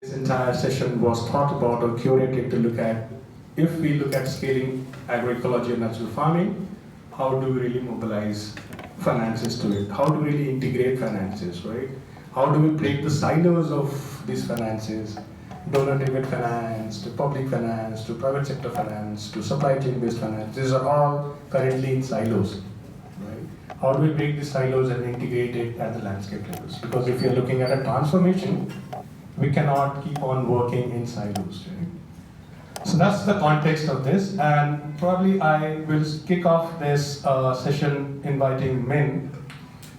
This entire session was thought about or curated to look at, if we look at scaling agroecology and natural farming, how do we really mobilize finances to it? How do we really integrate finances, right? How do we break the silos of these finances, donor-driven finance, to public finance, to private sector finance, to supply chain-based finance? These are all currently in silos, right? How do we break these silos and integrate it at the landscape levels? Because if you're looking at a transformation, we cannot keep on working in silos, right? So that's the context of this, and probably I will kick off this session inviting Min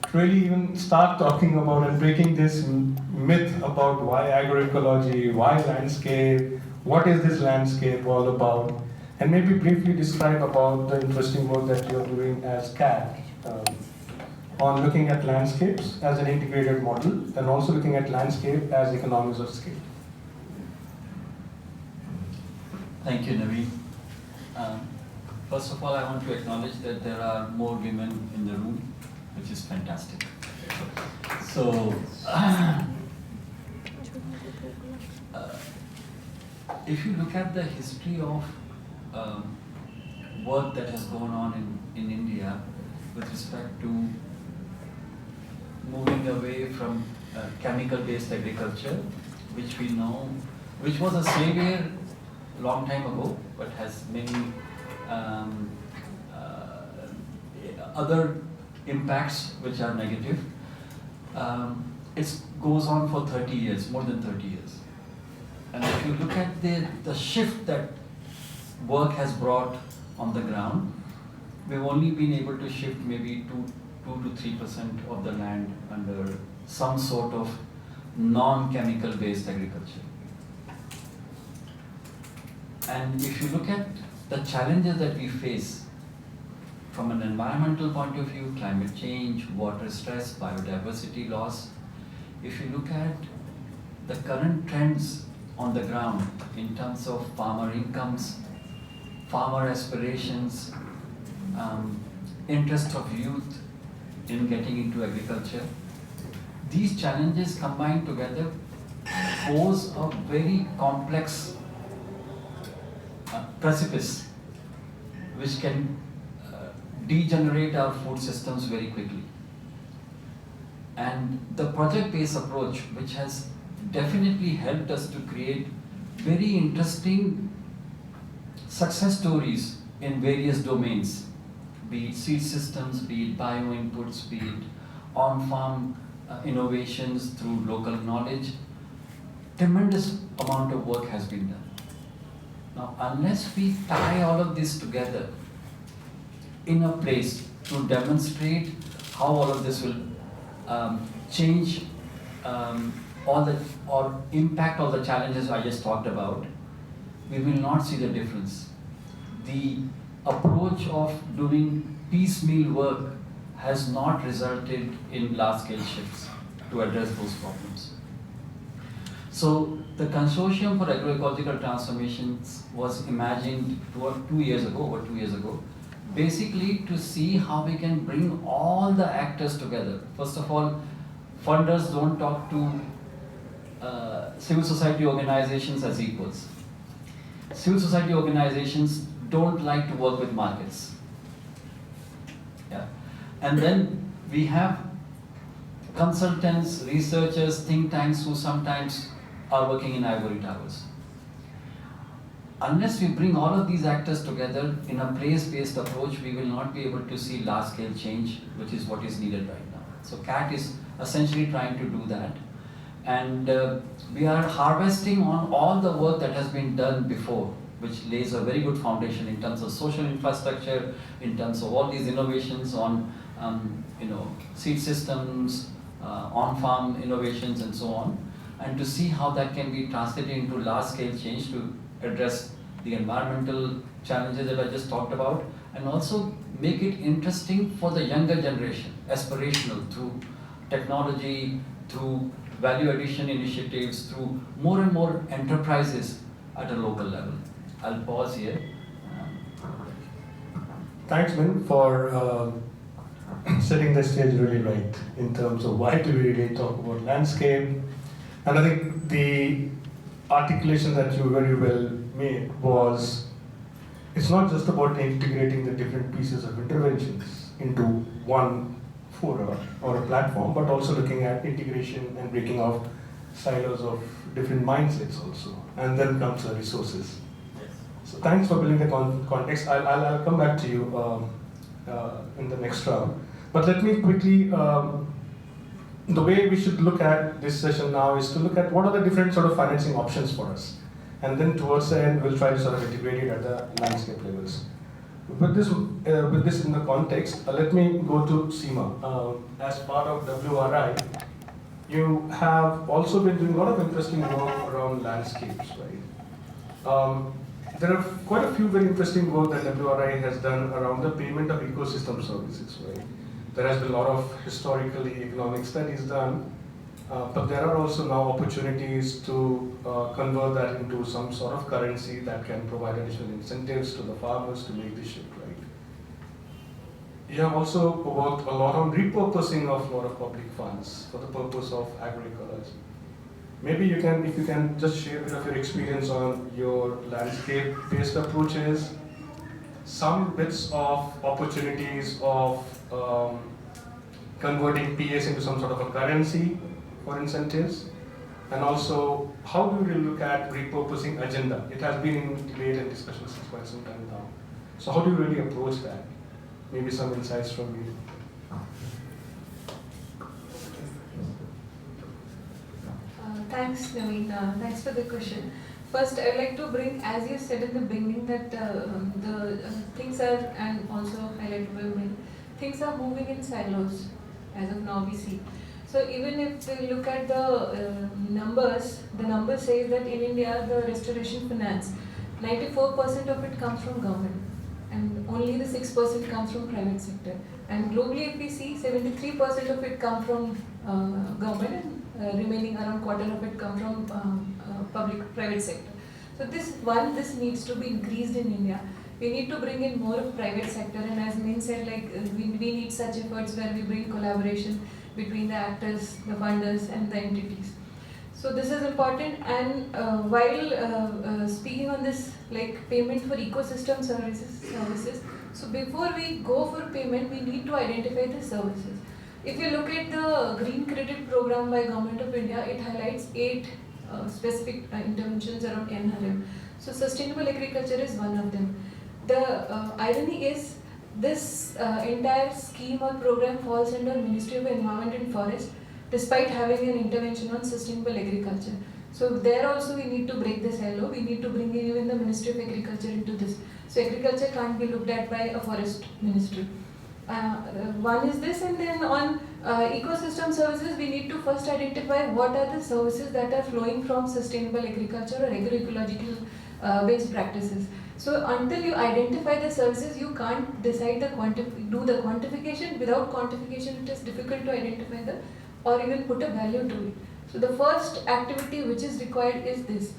to really even start talking about and breaking this myth about why agroecology, why landscape, what is this landscape all about, and maybe briefly describe about the interesting work that you're doing as CAT. On looking at landscapes as an integrated model and also looking at landscape as economies of scale. Thank you, Naveen. First of all, I want to acknowledge that there are more women in the room, which is fantastic. So, if you look at the history of work that has gone on in India with respect to moving away from chemical-based agriculture, which we know, which was a savior long time ago, but has many other impacts which are negative. It goes on for 30 years, more than 30 years. And if you look at the shift that work has brought on the ground, we've only been able to shift maybe 2 to 3% of the land under some sort of non-chemical based agriculture. And if you look at the challenges that we face from an environmental point of view, climate change, water stress, biodiversity loss, if you look at the current trends on the ground in terms of farmer incomes, farmer aspirations, interest of youth in getting into agriculture, these challenges combined together pose a very complex precipice which can degenerate our food systems very quickly. And the project-based approach, which has definitely helped us to create very interesting success stories in various domains, be it seed systems, be it bio-inputs, be it on-farm innovations through local knowledge, tremendous amount of work has been done. Now, unless we tie all of this together in a place to demonstrate how all of this will change or impact all the challenges I just talked about, we will not see the difference. The approach of doing piecemeal work has not resulted in large-scale shifts to address those problems. So the Consortium for Agroecological Transformations was imagined over 2 years ago, basically to see how we can bring all the actors together. First of all, funders don't talk to civil society organizations as equals. Civil society organizations don't like to work with markets. Yeah. And then we have consultants, researchers, think tanks who sometimes are working in ivory towers. Unless we bring all of these actors together in a place-based approach, we will not be able to see large-scale change, which is what is needed right now. So CAT is essentially trying to do that. And we are harvesting on all the work that has been done before, which lays a very good foundation in terms of social infrastructure, in terms of all these innovations on seed systems, on-farm innovations and so on, and to see how that can be translated into large-scale change to address the environmental challenges that I just talked about, and also make it interesting for the younger generation, aspirational through technology, through value addition initiatives, through more and more enterprises at a local level. I'll pause here. Thanks, Min, for setting the stage really right in terms of why do we really talk about landscape. And I think the articulation that you very well made was, it's not just about integrating the different pieces of interventions into one fora or a platform, but also looking at integration and breaking off silos of different mindsets also. And then comes the resources. So thanks for building the context. I'll come back to you in the next round. But let me quickly, the way we should look at this session now is to look at what are the different sort of financing options for us. And then towards the end, we'll try to sort of integrate it at the landscape levels. With this in the context, let me go to Seema. As part of WRI, you have also been doing a lot of interesting work around landscapes, right? There are quite a few very interesting work that WRI has done around the payment of ecosystem services, right? There has been a lot of historically economic studies done, but there are also now opportunities to convert that into some sort of currency that can provide additional incentives to the farmers to make the shift, right? You have also worked a lot on repurposing of a lot of public funds for the purpose of agriculture. Maybe you can, if you can just share a bit of your experience on your landscape-based approaches, some bits of opportunities of converting PS into some sort of a currency for incentives, and also how do you really look at repurposing agenda? It has been in debate and discussion since quite some time now. So how do you really approach that? Maybe some insights from you. Thanks, Naveen. Thanks for the question. First, I would like to bring, as you said in the beginning, that the things are, and also highlighted by me, things are moving in silos, as of now we see. So even if we look at the numbers, the number says that in India, the restoration finance, 94% of it comes from government, and only the 6% comes from private sector. And globally, if we see, 73% of it comes from government, and remaining around quarter of it come from public-private sector. So this needs to be increased in India. We need to bring in more of private sector, and as Min said, like we need such efforts where we bring collaboration between the actors, the funders, and the entities. So this is important. And while speaking on this, like payment for ecosystem services. So before we go for payment, we need to identify the services. If you look at the Green Credit Program by Government of India, it highlights 8 specific interventions around NRM. So sustainable agriculture is one of them. The irony is this entire scheme or program falls under Ministry of Environment and Forest, despite having an intervention on sustainable agriculture. So there also we need to break this silo. We need to bring in even the Ministry of Agriculture into this. So agriculture can't be looked at by a forest ministry. One is this, and then on ecosystem services, we need to first identify what are the services that are flowing from sustainable agriculture or agroecological based practices. So until you identify the services, you can't decide do the quantification. Without quantification, it is difficult to identify or even put a value to it. So the first activity which is required is this.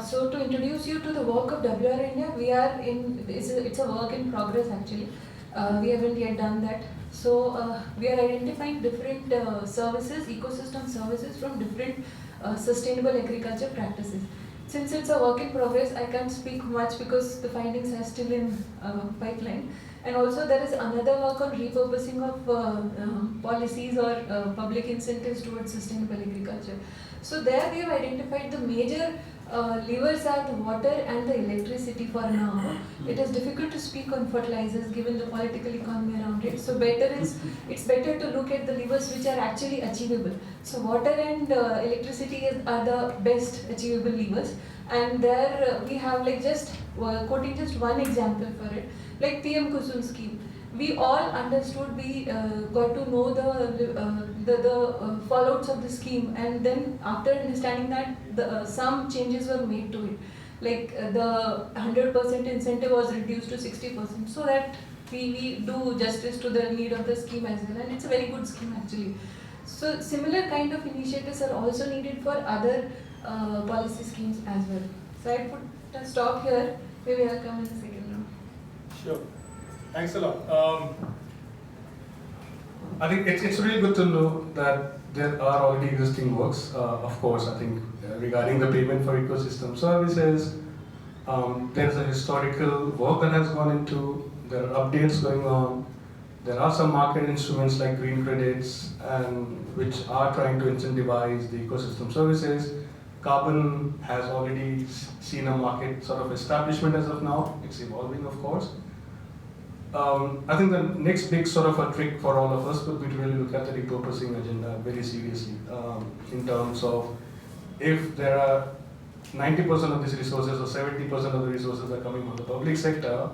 So to introduce you to the work of WR India, we are it's a work in progress actually. We haven't yet done that. So we are identifying different services, ecosystem services from different sustainable agriculture practices. Since it's a work in progress, I can't speak much because the findings are still in pipeline. And also there is another work on repurposing of policies or public incentives towards sustainable agriculture. So there we have identified the major levers are the water and the electricity for now. It is difficult to speak on fertilizers given the political economy around it. So it's better to look at the levers which are actually achievable. So water and electricity are the best achievable levers. And there we have like just quoting just one example for it, like PM Kusum scheme. We all understood, we got to know the fallouts of the scheme, and then after understanding that, some changes were made to it. Like the 100% incentive was reduced to 60%, so that we do justice to the need of the scheme as well, and it's a very good scheme actually. So similar kind of initiatives are also needed for other policy schemes as well. So I put a stop here. Maybe I'll come in the second round. Sure. Thanks a lot. I think it's really good to know that there are already existing works. Of course, I think regarding the payment for ecosystem services, there's a historical work that has gone into. There are updates going on. There are some market instruments like green credits, and which are trying to incentivize the ecosystem services. Carbon has already seen a market sort of establishment as of now. It's evolving, of course. I think the next big sort of a trick for all of us would be to really look at the repurposing agenda very seriously, in terms of if there are 90% of these resources or 70% of the resources are coming from the public sector,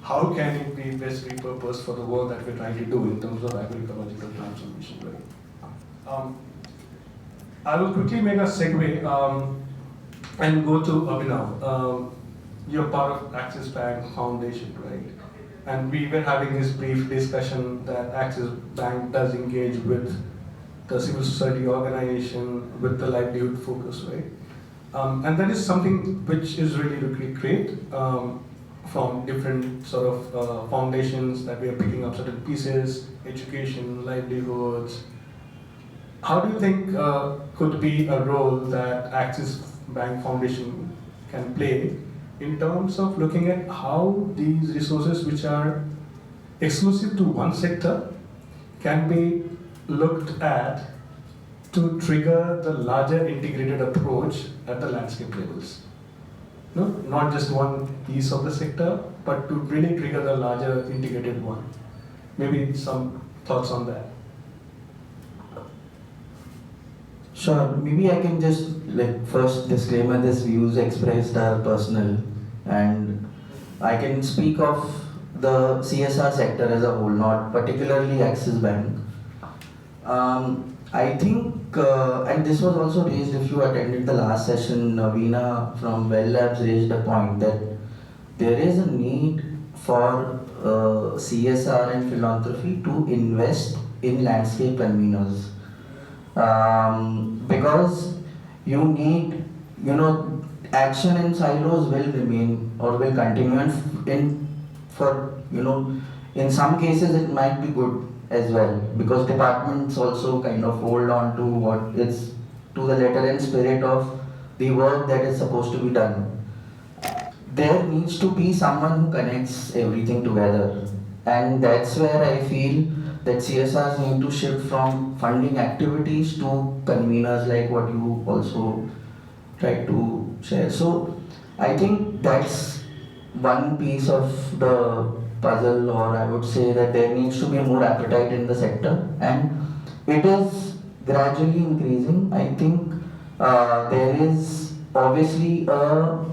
how can it be best repurposed for the work that we're trying to do in terms of agricultural transformation, right? I will quickly make a segue and go to Abhinav. You're part of Axis Bank Foundation, right? And we were having this brief discussion that Axis Bank does engage with the civil society organization, with the livelihood focus, right? And that is something which is really great from different sort of foundations that we are picking up certain pieces, education, livelihoods. How do you think could be a role that Axis Bank Foundation can play in terms of looking at how these resources which are exclusive to one sector can be looked at to trigger the larger integrated approach at the landscape levels? No, not just one piece of the sector, but to really trigger the larger integrated one. Maybe some thoughts on that. Sure, maybe I can just first disclaimer, this views expressed are personal, and I can speak of the CSR sector as a whole, not particularly Axis Bank. I think, and this was also raised if you attended the last session, Veena from Well Labs raised a point that there is a need for CSR and philanthropy to invest in landscape conveners. Because you need, action in silos will remain or will continue, and in some cases it might be good as well, because departments also kind of hold on to what is to the letter and spirit of the work that is supposed to be done. There needs to be someone who connects everything together, and that's where I feel that CSRs need to shift from funding activities to conveners, like what you also tried to share. So I think that's one piece of the puzzle, or I would say that there needs to be more appetite in the sector, and it is gradually increasing. I think there is obviously a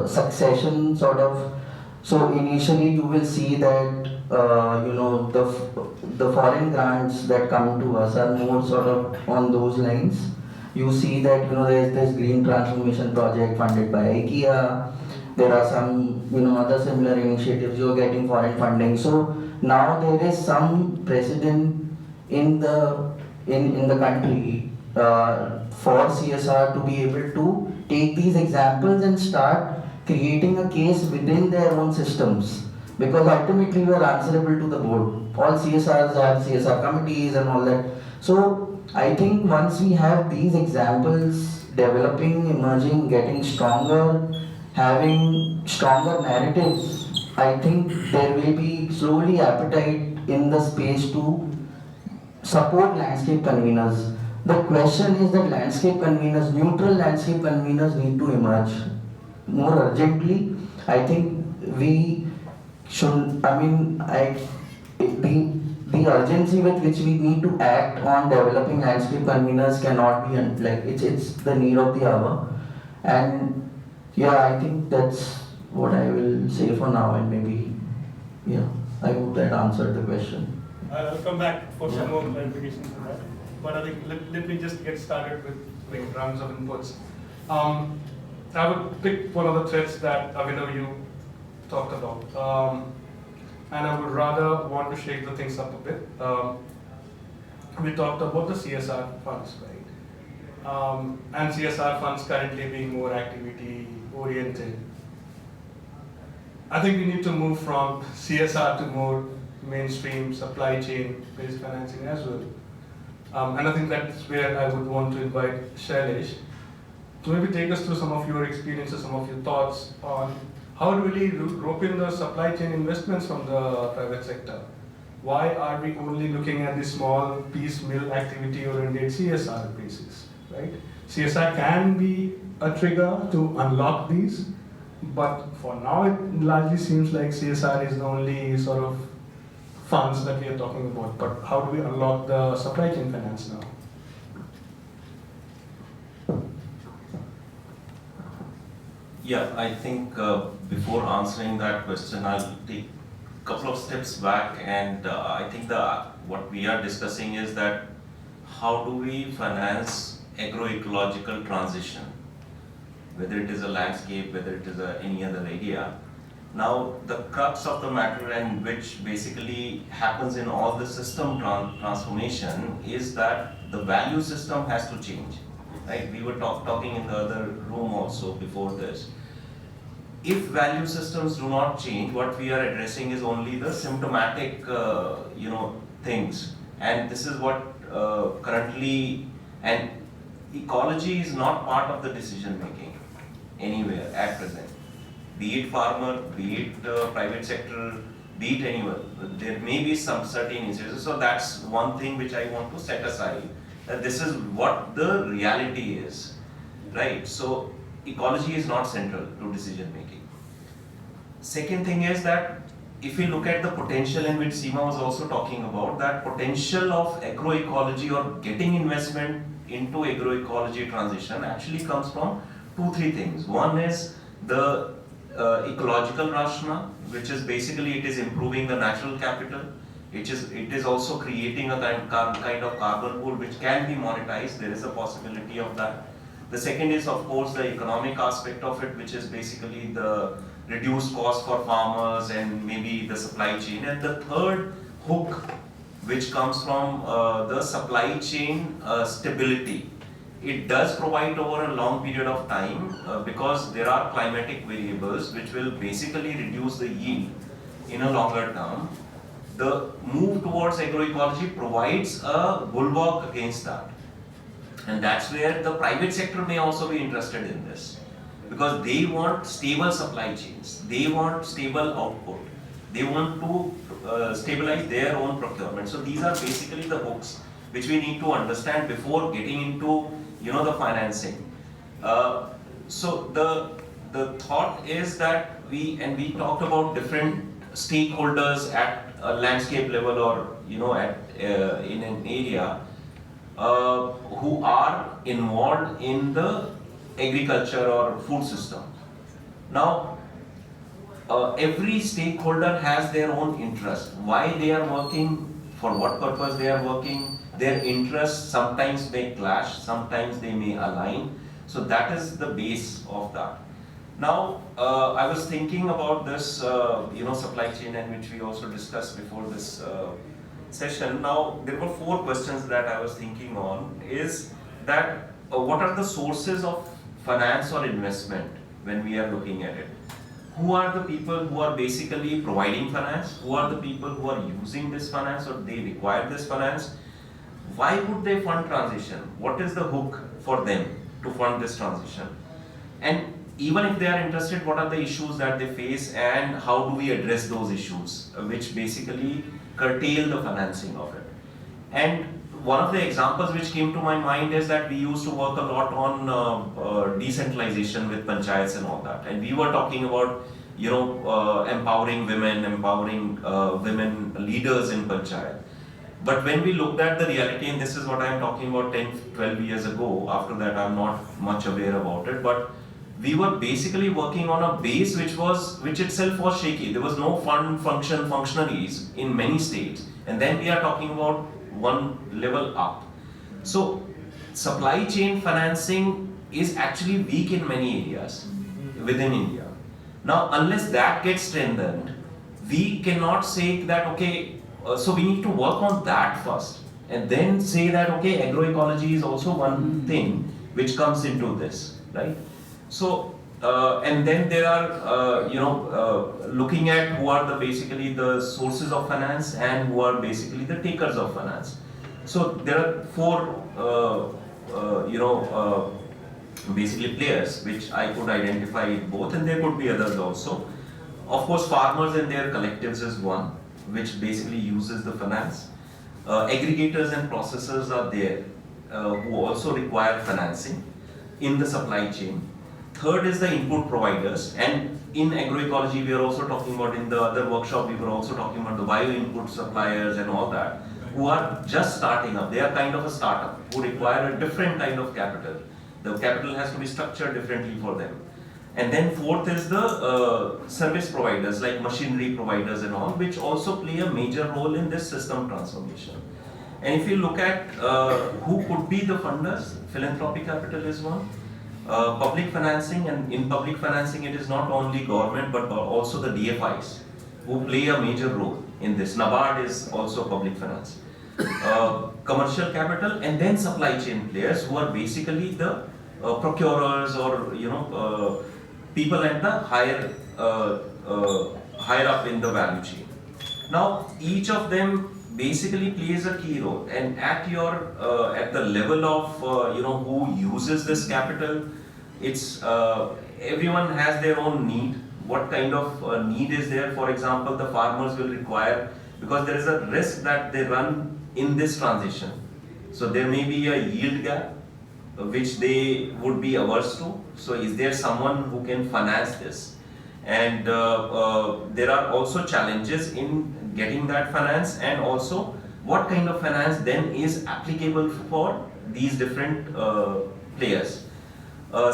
succession sort of. So initially you will see that the foreign grants that come to us are more sort of on those lines. You see that there's this green transformation project funded by IKEA. There are some other similar initiatives you're getting foreign funding. So now there is some precedent in the country for CSR to be able to take these examples and start creating a case within their own systems, because ultimately we are answerable to the board. All CSRs have CSR committees and all that. So I think once we have these examples developing, emerging, getting stronger, having stronger narratives, I think there will be slowly appetite in the space to support landscape conveners. The question is that landscape conveners, neutral landscape conveners need to emerge more urgently. I think we should, the urgency with which we need to act on developing landscape conveners cannot be, it's the need of the hour. And yeah, I think that's what I will say for now, and maybe, I hope that answered the question. I'll come back for some more clarifications on that. But I think let me just get started with rounds of inputs. I would pick one of the threads that Abhinav you talked about, and I would rather want to shake the things up a bit. We talked about the CSR funds, right? And CSR funds currently being more activity oriented. I think we need to move from CSR to more mainstream supply chain based financing as well. And I think that's where I would want to invite Shailesh to maybe take us through some of your experiences, some of your thoughts on how to really rope in the supply chain investments from the private sector. Why are we only looking at the small piecemeal activity oriented CSR basis, right? CSR can be a trigger to unlock these, but for now it largely seems like CSR is the only sort of funds that we are talking about. But how do we unlock the supply chain finance now? Yeah, I think before answering that question, I'll take a couple of steps back, and I think what we are discussing is that how do we finance agroecological transition, whether it is a landscape, whether it is any other area. Now, the crux of the matter, and which basically happens in all the system transformation, is that the value system has to change. Right? We were talking in the other room also before this. If value systems do not change, what we are addressing is only the symptomatic, things. And this is what currently, and ecology is not part of the decision making anywhere at present. Be it farmer, be it private sector, be it anyone. There may be some certain instances. So that's one thing which I want to set aside. That this is what the reality is, right? So ecology is not central to decision making. Second thing is that if we look at the potential, in which Seema was also talking about, that potential of agroecology or getting investment into agroecology transition actually comes from 2-3 things. One is the ecological rationale, which is basically it is improving the natural capital. It is also creating a kind of carbon pool which can be monetized. There is a possibility of that. The second is, of course, the economic aspect of it, which is basically the reduced cost for farmers and maybe the supply chain. And the third hook, which comes from the supply chain stability. It does provide over a long period of time because there are climatic variables which will basically reduce the yield in a longer term. The move towards agroecology provides a bulwark against that. And that's where the private sector may also be interested in this, because they want stable supply chains, they want stable output, they want to stabilize their own procurement. So these are basically the hooks which we need to understand before getting into the financing. So the thought is that we talked about different stakeholders at a landscape level or in an area who are involved in the agriculture or food system. Now, every stakeholder has their own interest. Why they are working, for what purpose they are working, their interests sometimes may clash, sometimes they may align. So that is the base of that. Now, I was thinking about this, supply chain, and which we also discussed before this session. Now, there were 4 questions that I was thinking on. Is that what are the sources of finance or investment when we are looking at it? Who are the people who are basically providing finance? Who are the people who are using this finance or they require this finance? Why would they fund transition? What is the hook for them to fund this transition? And even if they are interested, what are the issues that they face and how do we address those issues, which basically curtail the financing of it? And one of the examples which came to my mind is that we used to work a lot on decentralization with panchayats and all that. And we were talking about, empowering women leaders in panchayat. But when we looked at the reality, and this is what I am talking about 10, 12 years ago, after that I'm not much aware about it, but we were basically working on a base which itself was shaky. There was no functionaries in many states. And then we are talking about one level up. So supply chain financing is actually weak in many areas within India. Now, unless that gets strengthened, we cannot say that, okay, so we need to work on that first and then say that, okay, agroecology is also one thing which comes into this, right? So And then there are, looking at who are the basically the sources of finance and who are basically the takers of finance. So there are four, basically players which I could identify both, and there could be others also. Of course, farmers and their collectives is one, which basically uses the finance. Aggregators and processors are there, who also require financing in the supply chain. Third is the input providers, and in agroecology we are also talking about, in the other workshop we were also talking about the bio input suppliers and all that, who are just starting up. They are kind of a startup who require a different kind of capital. The capital has to be structured differently for them. And then fourth is the service providers like machinery providers and all, which also play a major role in this system transformation. And if you look at who could be the funders, philanthropic capital is one. Public financing, and in public financing it is not only government but also the DFIs who play a major role in this. NABARD is also public finance. Commercial capital, and then supply chain players who are basically the procurers or people at the higher up in the value chain. Now each of them basically plays a key role, and at the level of who uses this capital, it's everyone has their own need. What kind of need is there? For example, the farmers will require, because there is a risk that they run in this transition, so there may be a yield gap which they would be averse to. So is there someone who can finance this? And there are also challenges in getting that finance, and also what kind of finance then is applicable for these different players.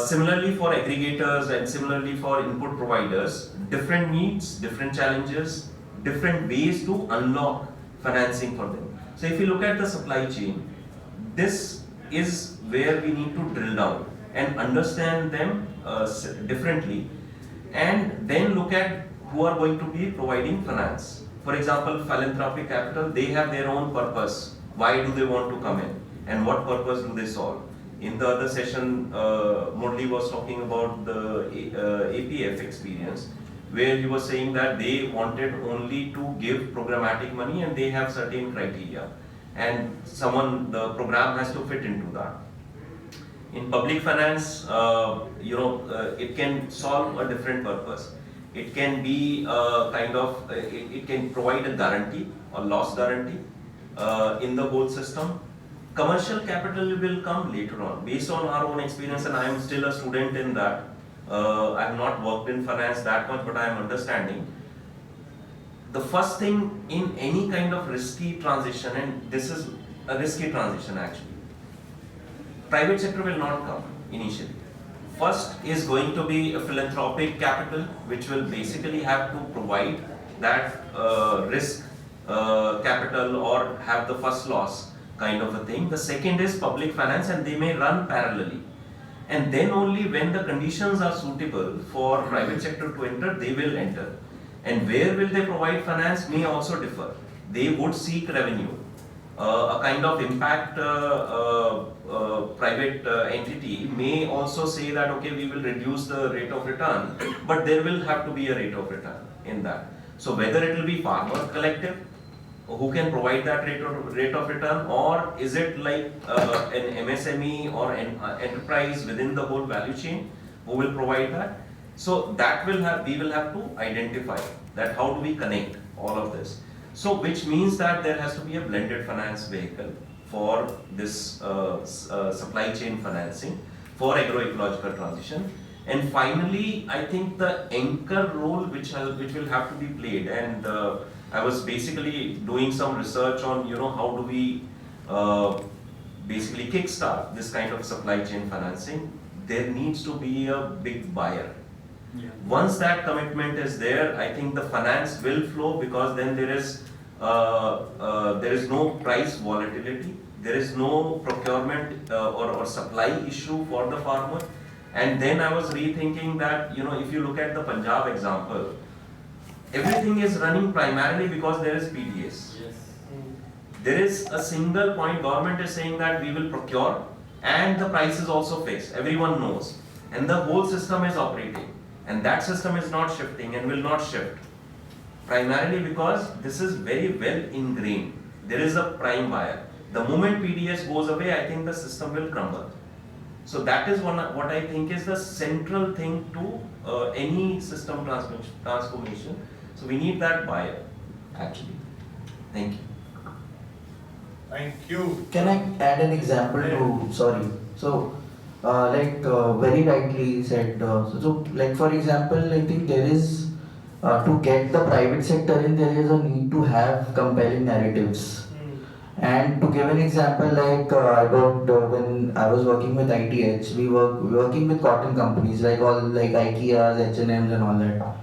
Similarly for aggregators and similarly for input providers, different needs, different challenges, different ways to unlock financing for them. So if you look at the supply chain, this is where we need to drill down and understand them differently, and then look at who are going to be providing finance. For example, philanthropic capital, they have their own purpose. Why do they want to come in, and what purpose do they solve? In the other session, Murli was talking about the APF experience, where he was saying that they wanted only to give programmatic money and they have certain criteria, and the program has to fit into that. In public finance, it can solve a different purpose. It can be it can provide a guarantee or loss guarantee in the whole system. Commercial capital will come later on, based on our own experience, and I am still a student in that. I have not worked in finance that much, but I am understanding. The first thing in any kind of risky transition, and this is a risky transition actually, private sector will not come initially. First is going to be a philanthropic capital, which will basically have to provide that risk capital or have the first loss kind of a thing. The second is public finance, and they may run parallelly. And then only when the conditions are suitable for private sector to enter, they will enter. And where will they provide finance may also differ. They would seek revenue. A kind of impact private entity may also say that, okay, we will reduce the rate of return, but there will have to be a rate of return in that. So whether it will be farmer collective who can provide that rate of return, or is it like an MSME or an enterprise within the whole value chain who will provide that? So that we will have to identify that how do we connect all of this. So which means that there has to be a blended finance vehicle for this supply chain financing for agroecological transition. And finally, I think the anchor role which will have to be played, and I was basically doing some research on how do we basically kickstart this kind of supply chain financing. There needs to be a big buyer. Yeah. Once that commitment is there, I think the finance will flow, because then there is no price volatility, there is no procurement or supply issue for the farmer. And then I was rethinking that, if you look at the Punjab example, everything is running primarily because there is PDS. Yes. There is a single point, government is saying that we will procure, and the price is also fixed, everyone knows. and the whole system is operating, and that system is not shifting and will not shift, primarily because this is very well ingrained. There is a prime buyer. The moment PDS goes away, I think the system will crumble. So that is what I think is the central thing to any system transformation. So we need that buyer, actually. Thank you. Thank you. Can I add an example to, sorry. So, very rightly said, like for example, I think there is, to get the private sector in, there is a need to have compelling narratives. And to give an example, like I worked when I was working with ITH, we were working with cotton companies like IKEAs, H&Ms and all that.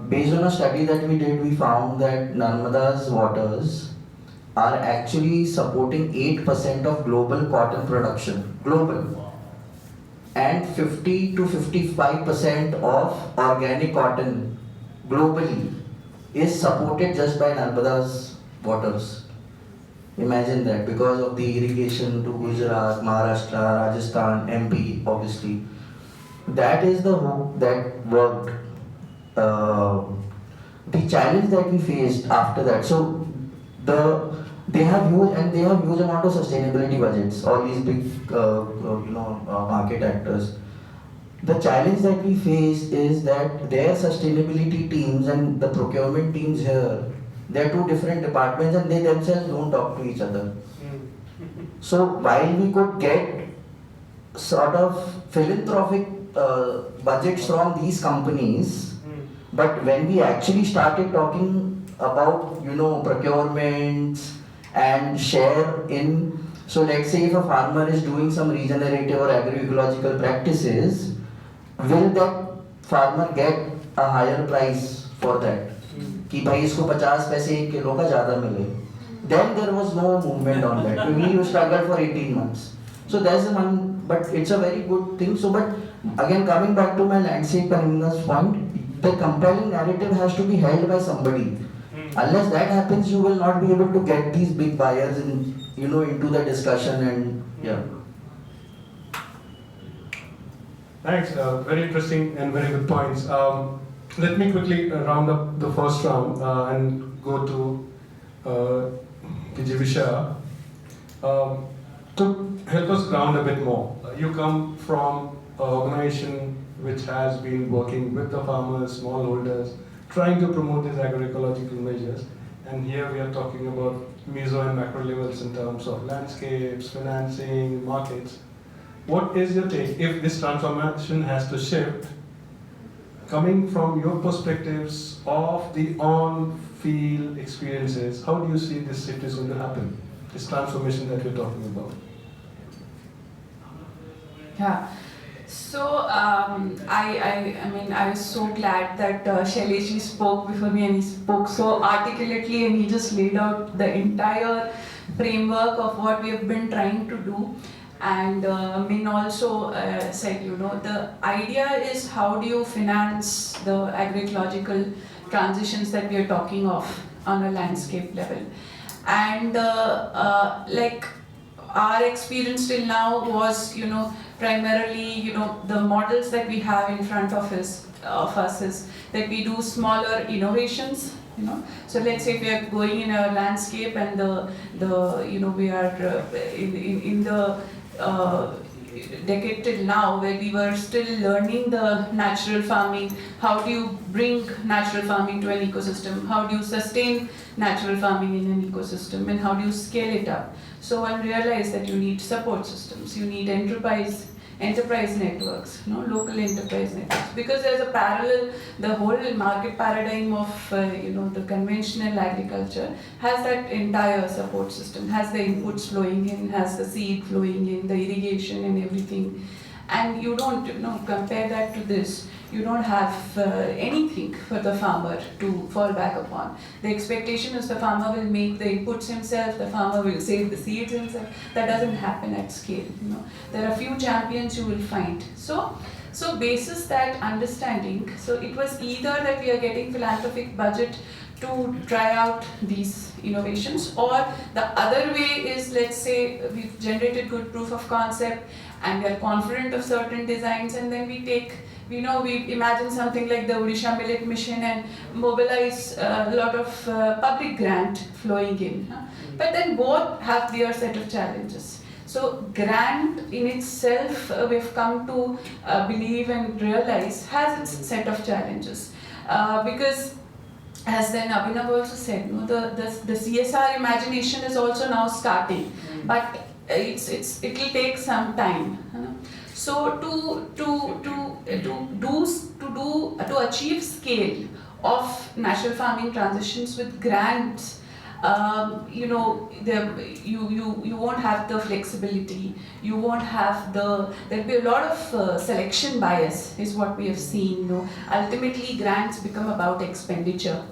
Based on a study that we did, we found that Narmada's waters are actually supporting 8% of global cotton production, global. And 50 to 55% of organic cotton globally is supported just by Narmada's waters. Imagine that, because of the irrigation to Gujarat, Maharashtra, Rajasthan, MP, obviously. That is the hope that worked. The challenge that we faced after that, so they have huge amount of sustainability budgets, all these big market actors. The challenge that we face is that their sustainability teams and the procurement teams here, they're two different departments and they themselves don't talk to each other. So while we could get sort of philanthropic budgets from these companies, but when we actually started talking about procurements and share in, so let's say if a farmer is doing some regenerative or agroecological practices, will that farmer get a higher price for that? कि भाई इसको 50 पैसे एक kilo का ज़्यादा मिले. Then there was no movement on that. We struggled for 18 months. So there's one, but it's a very good thing. So, but again, coming back to my landscape Paringa's point, the compelling narrative has to be held by somebody. Unless that happens, you will not be able to get these big buyers in, into the discussion and yeah. Thanks. Very interesting and very good points. Let me quickly round up the first round and go to PG Visha. To help us ground a bit more, you come from an organization which has been working with the farmers, smallholders, trying to promote these agroecological measures. And here we are talking about meso and macro levels in terms of landscapes, financing, markets. What is your take if this transformation has to shift? Coming from your perspectives of the on-field experiences, how do you see this shift is going to happen? This transformation that we're talking about. Yeah. So I was so glad that Shailesh spoke before me, and he spoke so articulately, and he just laid out the entire framework of what we have been trying to do. And Min also said, the idea is how do you finance the agroecological transitions that we are talking of on a landscape level. And our experience till now was, primarily, the models that we have in front of us is that we do smaller innovations. So let's say if we are going in a landscape and we are in the decade till now, where we were still learning the natural farming, how do you bring natural farming to an ecosystem, how do you sustain natural farming in an ecosystem, and how do you scale it up. So one realized that you need support systems, you need enterprise networks, local enterprise networks, because there's a parallel, the whole market paradigm of the conventional agriculture has that entire support system, has the inputs flowing in, has the seed flowing in, the irrigation and everything. And you don't compare that to this. You don't have anything for the farmer to fall back upon. The expectation is the farmer will make the inputs himself, the farmer will save the seeds himself. That doesn't happen at scale. There are few champions you will find. So basis that understanding, so it was either that we are getting philanthropic budget to try out these innovations. Or the other way is, let's say we've generated good proof of concept and we are confident of certain designs, and then we imagine something like the Odisha Millet Mission and mobilize a lot of public grant flowing in. But then both have their set of challenges. So grant in itself, we've come to believe and realize, has its set of challenges. Because as then Abhinav also said, the CSR imagination is also now starting, but it will take some time. So to achieve scale of natural farming transitions with grants, you won't have the flexibility. You won't have there'll be a lot of selection bias, is what we have seen. Ultimately, grants become about expenditure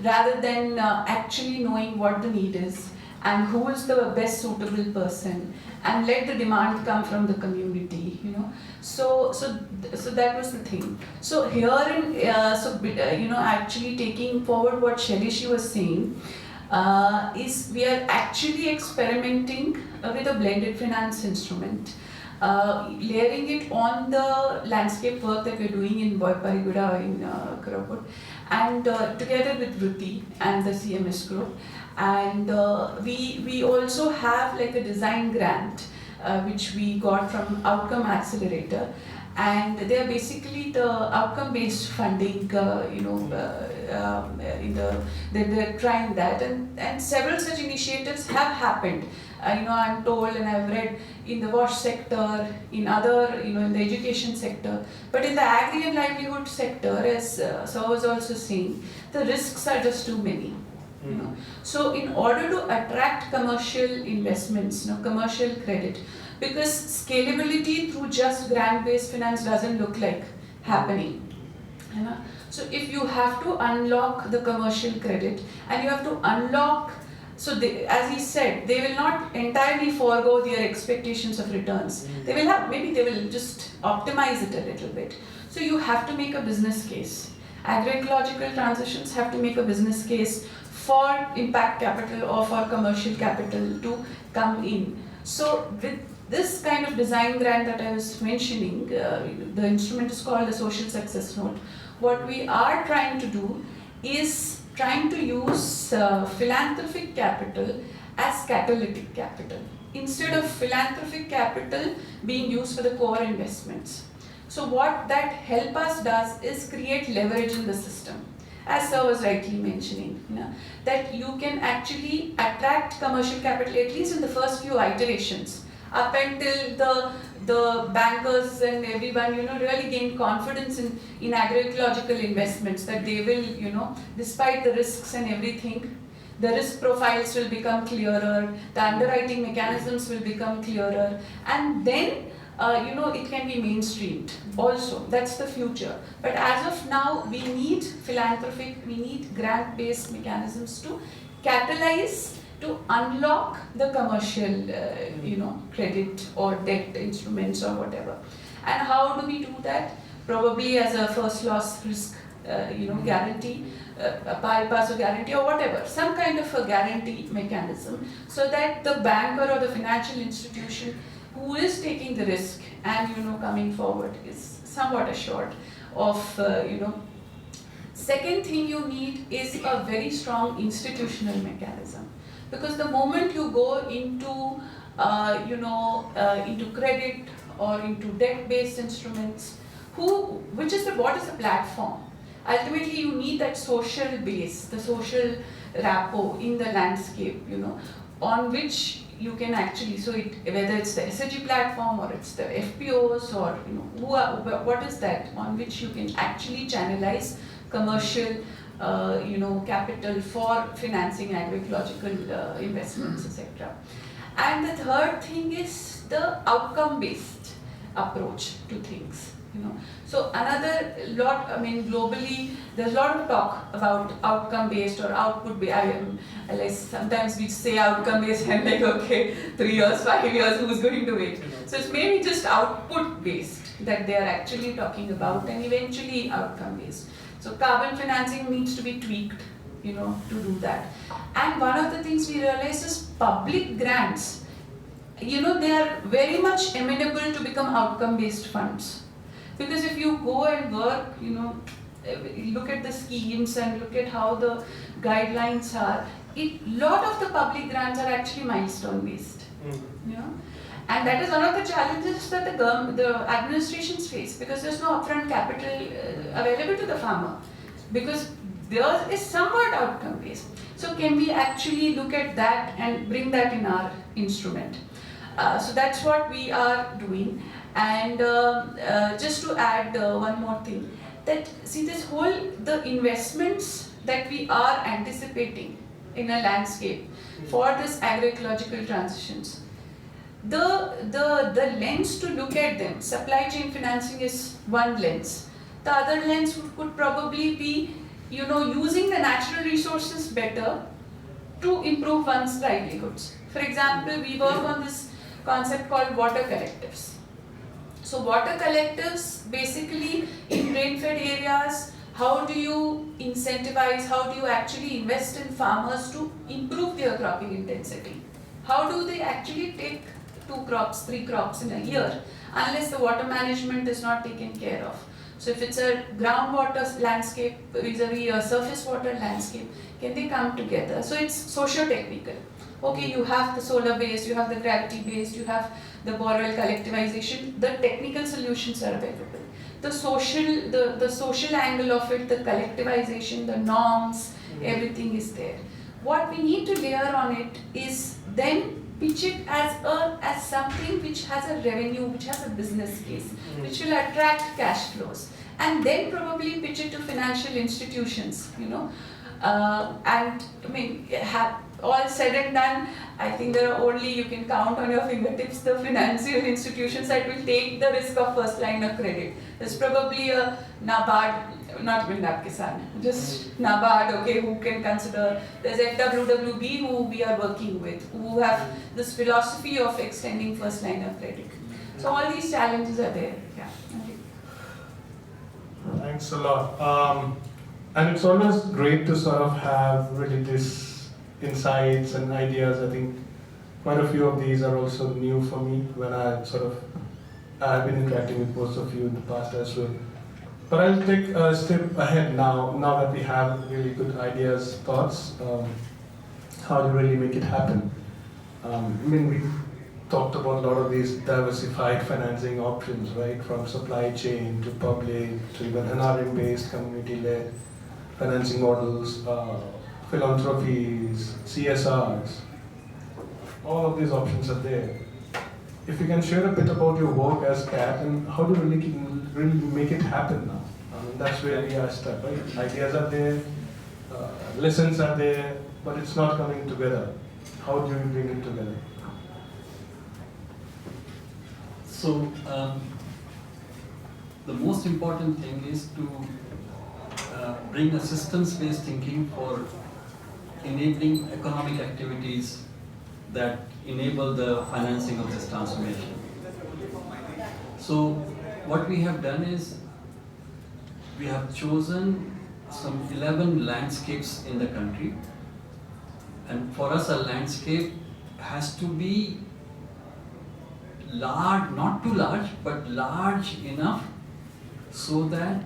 rather than actually knowing what the need is and who is the best suitable person, and let the demand come from the community. So that was the thing. So here actually taking forward what Shailesh was saying, is we are actually experimenting with a blended finance instrument, layering it on the landscape work that we're doing in Boypariguda in Koraput, and together with Vritti and the CMS group. And we also have like a design grant which we got from Outcome Accelerator, and they are basically the outcome-based funding. They're trying that, and several such initiatives have happened. I'm told and I've read in the wash sector, in other, in the education sector, but in the agri and livelihood sector, as Sir was also saying, the risks are just too many. So in order to attract commercial investments, commercial credit, because scalability through just grant-based finance doesn't look like happening. So if you have to unlock the commercial credit, and you have to unlock, so as he said, they will not entirely forego their expectations of returns. They will have, maybe they will just optimize it a little bit. So you have to make a business case. Agroecological transitions have to make a business case for impact capital or for commercial capital to come in. So with this kind of design grant that I was mentioning, the instrument is called the Social Success Note. What we are trying to do is trying to use philanthropic capital as catalytic capital, instead of philanthropic capital being used for the core investments. So what that help us does is create leverage in the system. As Sir was rightly mentioning, that you can actually attract commercial capital, at least in the first few iterations, up until the bankers and everyone, really gain confidence in agroecological investments, that they will, despite the risks and everything, the risk profiles will become clearer, the underwriting mechanisms will become clearer, and then it can be mainstreamed also. That's the future. But as of now, we need we need grant-based mechanisms to catalyze, to unlock the commercial, credit or debt instruments or whatever. And how do we do that? Probably as a first loss risk, guarantee, a pari passu guarantee or whatever, some kind of a guarantee mechanism, so that the banker or the financial institution who is taking the risk and coming forward is somewhat assured of Second thing you need is a very strong institutional mechanism, because the moment you go into into credit or into debt-based instruments, what is the platform? Ultimately, you need that social base, the social rapport in the landscape, on which you can actually, whether it's the SHG platform or it's the FPOs or what is that on which you can actually channelize commercial capital for financing agroecological investments, etc. And the third thing is the outcome-based approach to things. So another lot, globally, there's a lot of talk about outcome-based or output-based. Sometimes we say outcome-based and like, okay, 3 years, 5 years, who's going to wait? So it's maybe just output-based that they are actually talking about, and eventually outcome-based. So carbon financing needs to be tweaked, to do that. And one of the things we realized is public grants, they are very much amenable to become outcome-based funds. Because if you go and work, look at the schemes and look at how the guidelines are, lot of the public grants are actually milestone-based. And that is one of the challenges that the administrations face, because there's no upfront capital available to the farmer, because theirs is somewhat outcome-based. So can we actually look at that and bring that in our instrument? So that's what we are doing. And just to add one more thing, that see the investments that we are anticipating in a landscape for this agroecological transitions, the lens to look at them, supply chain financing is one lens. The other lens could probably be, using the natural resources better to improve one's livelihoods. For example, we work on this concept called water collectives. So water collectives, basically in rain-fed areas, how do you incentivize, how do you actually invest in farmers to improve their cropping intensity? How do they actually take 2 crops, 3 crops in a year, unless the water management is not taken care of? So if it's a groundwater landscape vis-a-vis a surface water landscape, can they come together? So it's socio-technical. Okay, you have the solar based, you have the gravity based, you have the borewell collectivization, the technical solutions are available. The social angle of it, the collectivization, the norms, everything is there. What we need to layer on it is then pitch it as something which has a revenue, which has a business case, which will attract cash flows, and then probably pitch it to financial institutions, and all said and done, I think there are only, you can count on your fingertips the financial institutions that will take the risk of first line of credit. There's probably a NABARD, not Vindap Kisan, just NABARD, okay, who can consider. There's FWWB who we are working with, who have this philosophy of extending first line of credit. So all these challenges are there. Yeah. Okay. Thanks a lot. And it's always great to sort of have really this insights and ideas. I think quite a few of these are also new for me when I've been interacting with most of you in the past as well. But I'll take a step ahead now that we have really good ideas, thoughts, how to really make it happen. We talked about a lot of these diversified financing options, right? From supply chain to public to even NRM-based, community-led financing models, philanthropies, CSRs. All of these options are there. If you can share a bit about your work as CAT and how do you really make it happen now? That's where we are stuck, right? Ideas are there, lessons are there, but it's not coming together. How do you bring it together? So, the most important thing is to bring a systems-based thinking for enabling economic activities that enable the financing of this transformation. So what we have done is we have chosen some 11 landscapes in the country, and for us a landscape has to be large, not too large, but large enough so that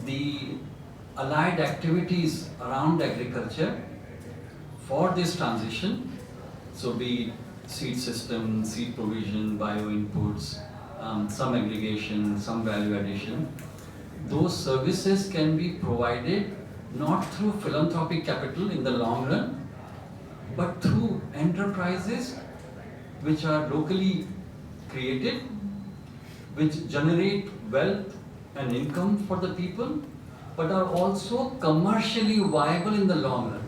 the allied activities around agriculture for this transition, so be it seed system, seed provision, bio inputs, some aggregation, some value addition, those services can be provided not through philanthropic capital in the long run, but through enterprises which are locally created, which generate wealth and income for the people, but are also commercially viable in the long run.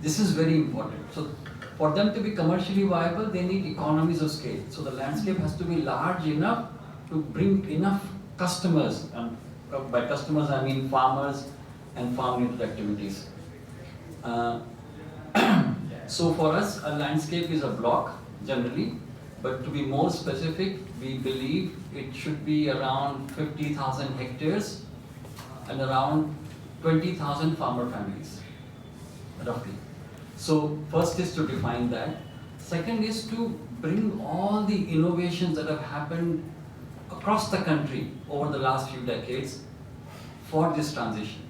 This is very important. So for them to be commercially viable, they need economies of scale. So the landscape has to be large enough to bring enough customers, and by customers I mean farmers and farm-related activities. So for us, a landscape is a block generally, but to be more specific, we believe it should be around 50,000 hectares and around 20,000 farmer families, roughly. So first is to define that. Second is to bring all the innovations that have happened across the country over the last few decades for this transition.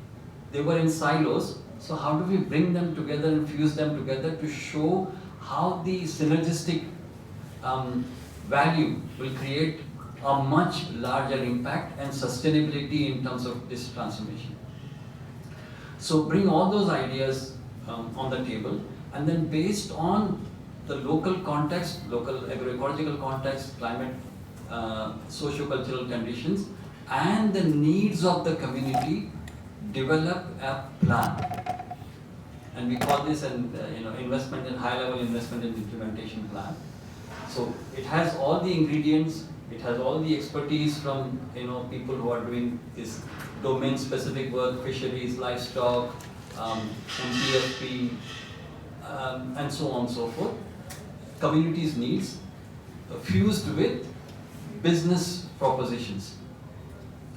They were in silos, so how do we bring them together and fuse them together to show how the synergistic value will create a much larger impact and sustainability in terms of this transformation. So bring all those ideas on the table, and then based on the local context, local agroecological context, climate, socio-cultural conditions, and the needs of the community, develop a plan. And we call this an investment in high-level investment and implementation plan. So it has all the ingredients, it has all the expertise from people who are doing this domain-specific work, fisheries, livestock, MPFP, and so on and so forth. Communities' needs fused with business propositions.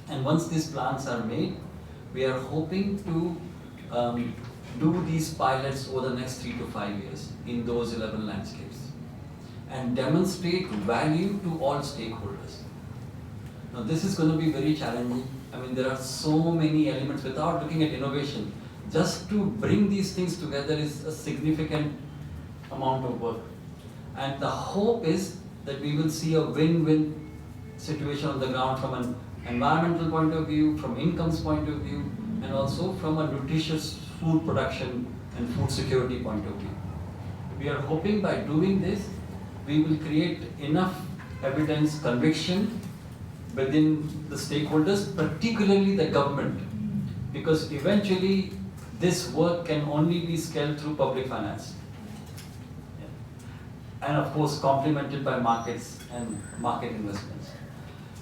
And once these plans are made, we are hoping to do these pilots over the next 3 to 5 years in those 11 landscapes and demonstrate value to all stakeholders. Now this is going to be very challenging. I mean, there are so many elements without looking at innovation. Just to bring these things together is a significant amount of work. And the hope is that we will see a win-win situation on the ground from an environmental point of view, from incomes point of view, and also from a nutritious food production and food security point of view. We are hoping by doing this, we will create enough evidence, conviction within the stakeholders, particularly the government, because eventually this work can only be scaled through public finance. And of course complemented by markets and market investments.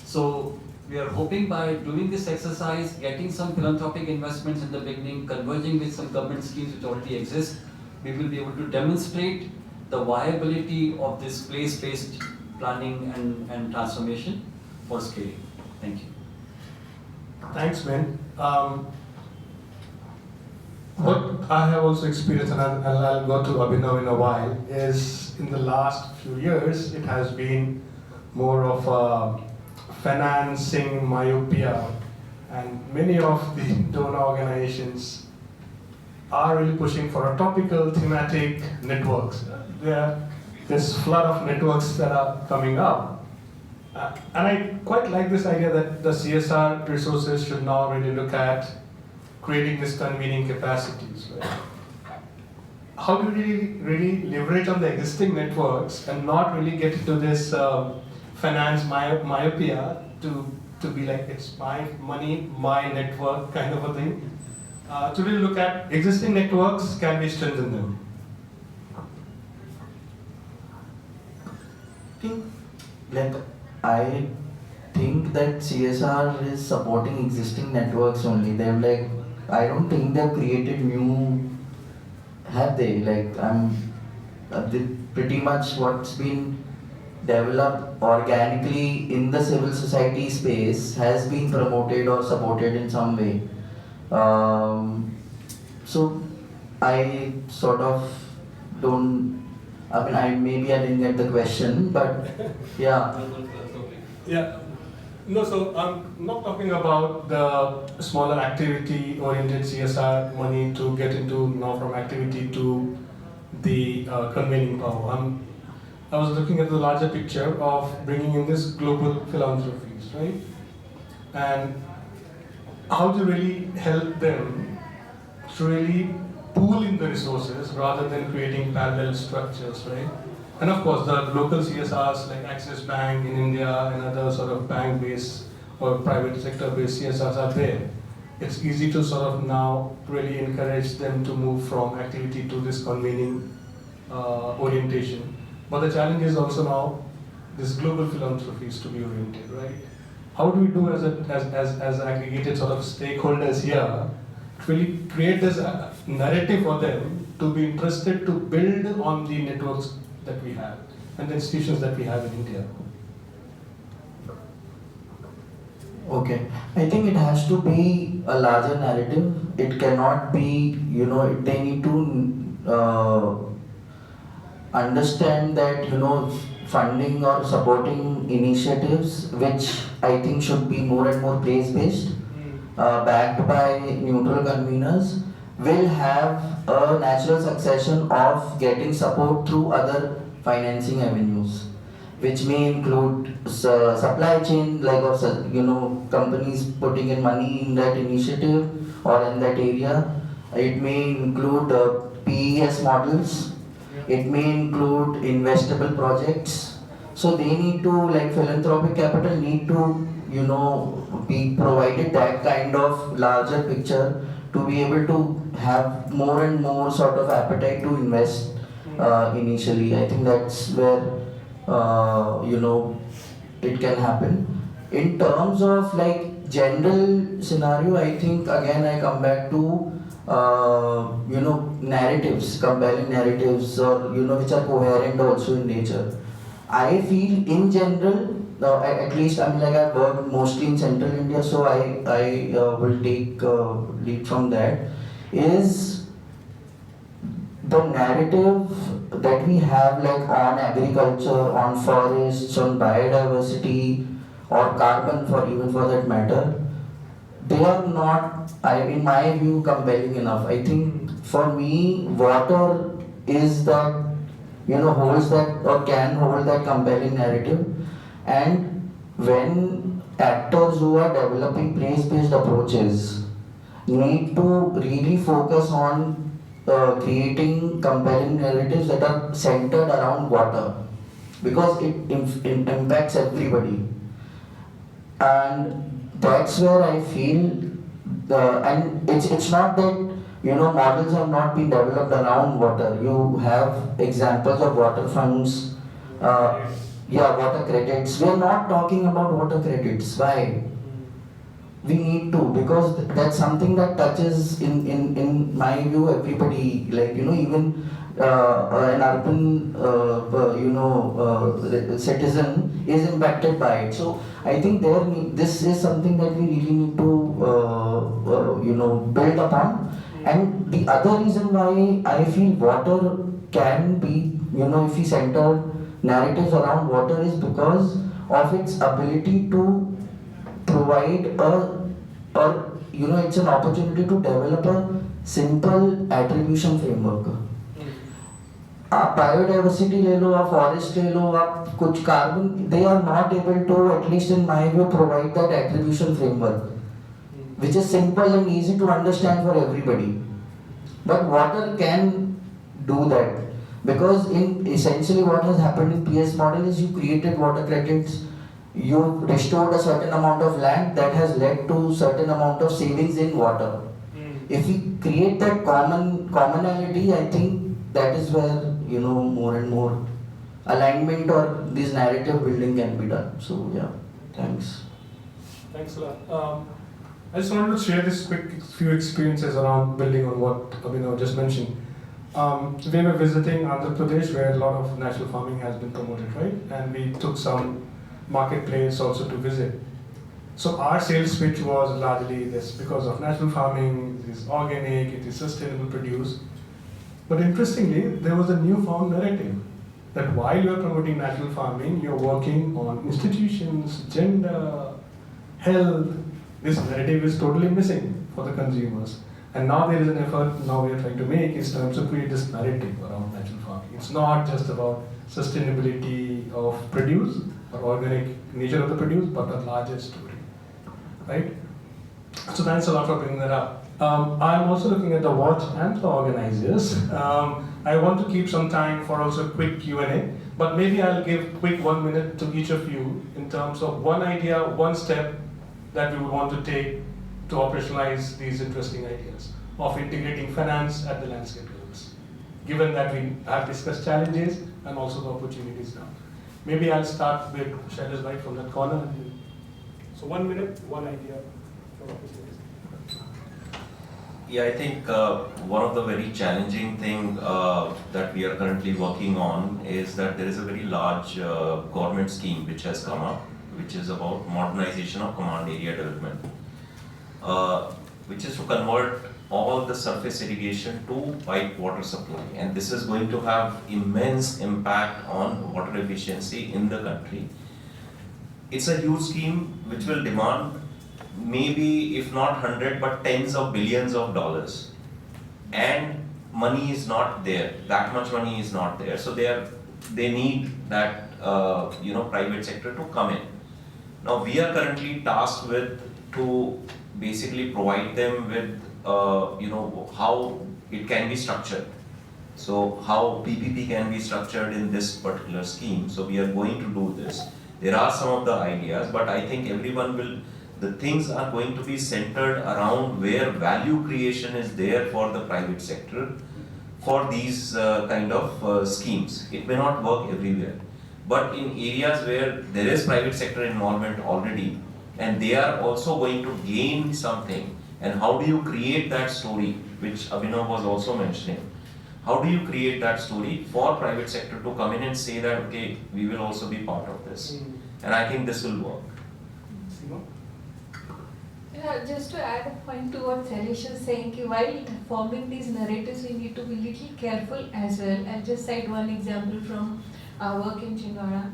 So we are hoping by doing this exercise, getting some philanthropic investments in the beginning, converging with some government schemes which already exist, we will be able to demonstrate the viability of this place-based planning and transformation for scaling. Thank you. Thanks, Ben. What I have also experienced, and I'll go to Abhinav in a while, is in the last few years, it has been more of a financing myopia, and many of the donor organizations are really pushing for a topical thematic networks. There's flood of networks that are coming up. And I quite like this idea that the CSR resources should now really look at creating this convening capacities. Right? How do we really leverage on the existing networks and not really get into this finance myopia to be like, it's my money, my network kind of a thing? To really look at existing networks, can we strengthen them? I think that CSR is supporting existing networks only. I don't think they've created new, have they? Pretty much what's been developed organically in the civil society space has been promoted or supported in some way. So I sort of don't, maybe I didn't get the question, but yeah. Yeah. No, so I'm not talking about the smaller activity-oriented CSR money to get into now from activity to the convening power. I was looking at the larger picture of bringing in this global philanthropies, right? And how to really help them to really pool in the resources rather than creating parallel structures, right? And of course, the local CSRs like Axis Bank in India and other sort of bank-based or private sector-based CSRs are there. It's easy to sort of now really encourage them to move from activity to this convening orientation. But the challenge is also now this global philanthropies to be oriented, right? How do we do as aggregated sort of stakeholders here to really create this narrative for them to be interested to build on the networks that we have and the institutions that we have in India? Okay, I think it has to be a larger narrative. It cannot be, they need to understand that, funding or supporting initiatives which I think should be more and more place based, backed by neutral conveners, will have a natural succession of getting support through other financing avenues, which may include supply chain, like of companies putting in money in that initiative or in that area. It may include PES models. It may include investable projects. So they need to, like philanthropic capital, need to be provided that kind of larger picture to be able to have more and more sort of appetite to invest initially. I think that's where it can happen. In terms of like general scenario, I think again I come back to narratives, compelling narratives, or which are coherent also in nature. I feel in general, at least I mean like I've worked mostly in central India, so I will take lead from that. Is the narrative that we have like on agriculture, on forests, on biodiversity, or carbon for even for that matter, they are not, in my view, compelling enough. I think for me, water is that, holds that or can hold that compelling narrative. And when actors who are developing place-based approaches need to really focus on creating compelling narratives that are centered around water, because it impacts everybody. And that's where I feel and it's not that models have not been developed around water. You have examples of water funds, water credits. We're not talking about water credits. Why? We need to, because that's something that touches in my view everybody, like even an urban citizen is impacted by it. So I think this is something that we really need to build upon. And the other reason why I feel water can be, if we center narratives around water, is because of its ability to provide it's an opportunity to develop a simple attribution framework. आप biodiversity ले लो, आप forest ले लो, आप कुछ carbon, they are not able to, at least in my view, provide that attribution framework, which is simple and easy to understand for everybody. But water can do that, because in essentially what has happened in PS model is you created water credits, you restored a certain amount of land that has led to certain amount of savings in water. If we create that commonality, I think that is where more and more alignment or this narrative building can be done. So yeah, thanks. Thanks a lot. I just wanted to share this few experiences around building on what Abhinav just mentioned. We were visiting Andhra Pradesh, where a lot of natural farming has been promoted, right? And we took some marketplace also to visit. So our sales pitch was largely this: because of natural farming, it is organic, it is sustainable produce. But interestingly, there was a newfound narrative that while you are promoting natural farming, you're working on institutions, gender, health. This narrative is totally missing for the consumers. And now there is an effort now we are trying to make in terms of create this narrative around natural farming. It's not just about sustainability of produce or organic nature of the produce, but a larger story, right? So thanks a lot for bringing that up. I'm also looking at the watch and the organizers. I want to keep some time for also quick Q&A, but maybe I'll give quick 1 minute to each of you in terms of one idea, one step that we would want to take to operationalize these interesting ideas of integrating finance at the landscape levels, given that we have discussed challenges and also the opportunities now. Maybe I'll start with Shailesh right from that corner. So 1 minute, one idea for opportunities. Yeah, I think one of the very challenging thing that we are currently working on is that there is a very large government scheme which has come up, which is about modernization of command area development, which is to convert all the surface irrigation to pipe water supply, and this is going to have immense impact on water efficiency in the country. It's a huge scheme which will demand maybe if not 100 but tens of billions of dollars, and money is not there, that much money is not there, so they need that private sector to come in. Now we are currently tasked with to basically provide them with how it can be structured. So how PPP can be structured in this particular scheme. So we are going to do this. There are some of the ideas, but I think the things are going to be centered around where value creation is there for the private sector for these kind of schemes. It may not work everywhere, but in areas where there is private sector involvement already, and they are also going to gain something, and how do you create that story, which Abhinav was also mentioning. How do you create that story for private sector to come in and say that, okay, we will also be part of this. And I think this will work. Yeah, just to add a point to what Sailesh is saying, while forming these narratives, we need to be little careful as well. I'll just cite one example from our work in Chhindwara.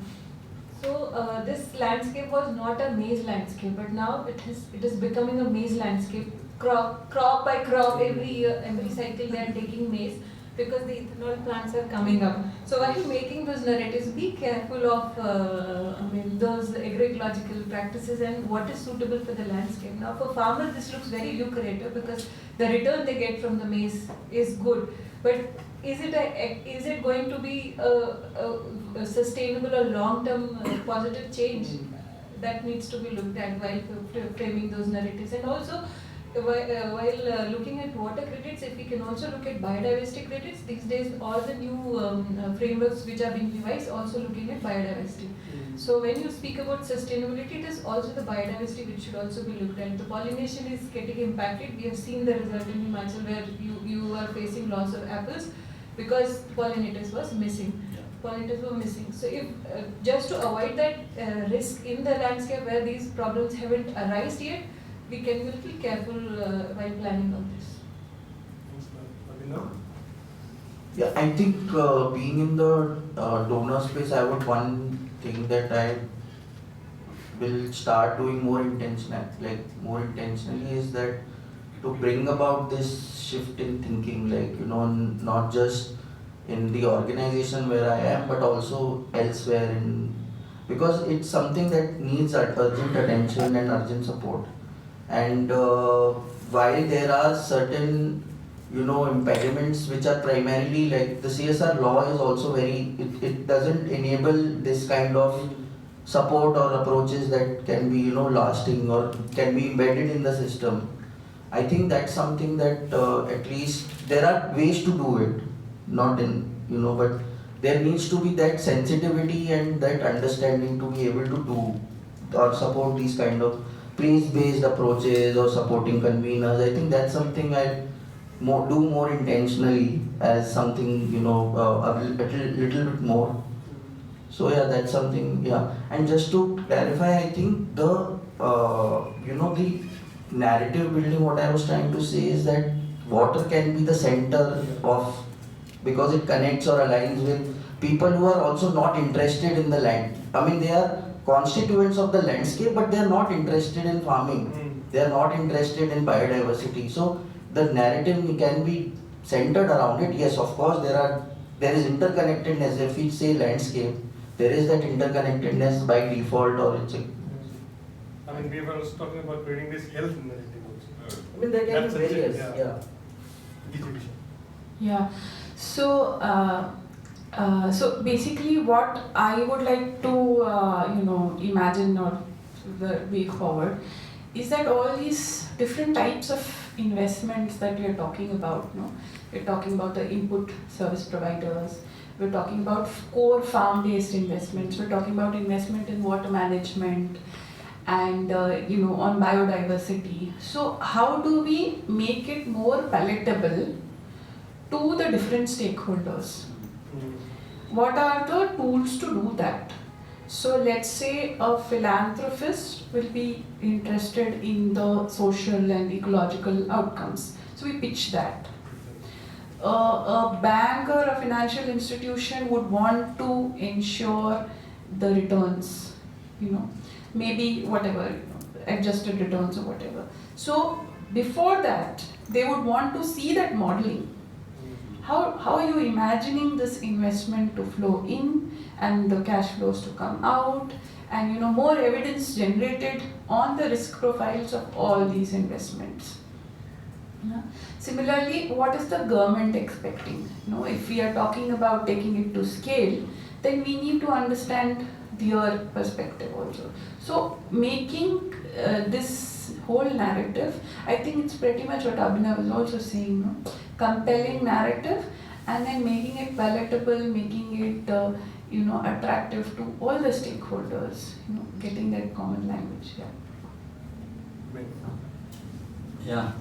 So this landscape was not a maize landscape, but now it is becoming a maize landscape. Crop by crop, every year, every cycle they are taking maize, because the ethanol plants are coming up. So while making those narratives, be careful of those agroecological practices and what is suitable for the landscape. Now for farmers this looks very lucrative because the return they get from the maize is good. But is it going to be a sustainable or long-term positive change? That needs to be looked at while framing those narratives. And also, while looking at water credits, if we can also look at biodiversity credits, these days all the new frameworks which are being revised also looking at biodiversity. So when you speak about sustainability, it is also the biodiversity which should also be looked at. The pollination is getting impacted. We have seen the result in Himachal where you are facing loss of apples because pollinators was missing. Pollinators were missing. So if just to avoid that risk in the landscape where these problems haven't arisen yet, we can be a little careful while planning on this. Yeah, I think being in the donor space, one thing that I will start doing more intentionally is that to bring about this shift in thinking, not just in the organization where I am, but also elsewhere because it's something that needs urgent attention and urgent support. And while there are certain impediments which are primarily like the CSR law is also it doesn't enable this kind of support or approaches that can be lasting or can be embedded in the system. I think that's something that at least there are ways to do it, not in but there needs to be that sensitivity and that understanding to be able to do or support these kind of place-based approaches or supporting conveners. I think that's something I do more intentionally as something a little bit more. So yeah, that's something. Yeah, and just to clarify, I think the the narrative building. What I was trying to say is that water can be the center of, because it connects or aligns with people who are also not interested in the land. I mean, they are constituents of the landscape, but they are not interested in farming. They are not interested in biodiversity. So the narrative can be centered around it. Yes, of course, there is interconnectedness. If we say landscape, there is that interconnectedness by default, or it's a. I mean, we were also talking about creating this health narrative also. I mean, there can be various. Yeah. So, so basically, what I would like to imagine or the way forward is that all these different types of investments that we are talking about, we're talking about the input service providers, we're talking about core farm-based investments, we're talking about investment in water management, and on biodiversity. So how do we make it more palatable to the different stakeholders? What are the tools to do that? So let's say a philanthropist will be interested in the social and ecological outcomes. So we pitch that. A bank or a financial institution would want to ensure the returns, maybe whatever, adjusted returns or whatever. So before that, they would want to see that modeling. How are you imagining this investment to flow in and the cash flows to come out, and more evidence generated on the risk profiles of all these investments. Yeah. Similarly, what is the government expecting? If we are talking about taking it to scale, then we need to understand their perspective also. So making this whole narrative, I think it's pretty much what Abhinav was also saying, compelling narrative, and then making it palatable, making it attractive to all the stakeholders, getting that common language. Yeah.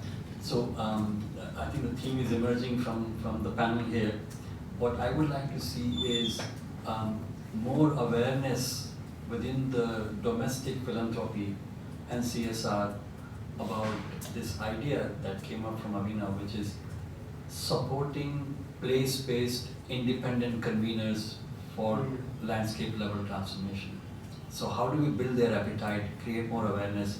So I think the theme is emerging from the panel here. What I would like to see is more awareness within the domestic philanthropy and CSR about this idea that came up from Abhinav, which is supporting place-based independent conveners for landscape level transformation. So how do we build their appetite, create more awareness?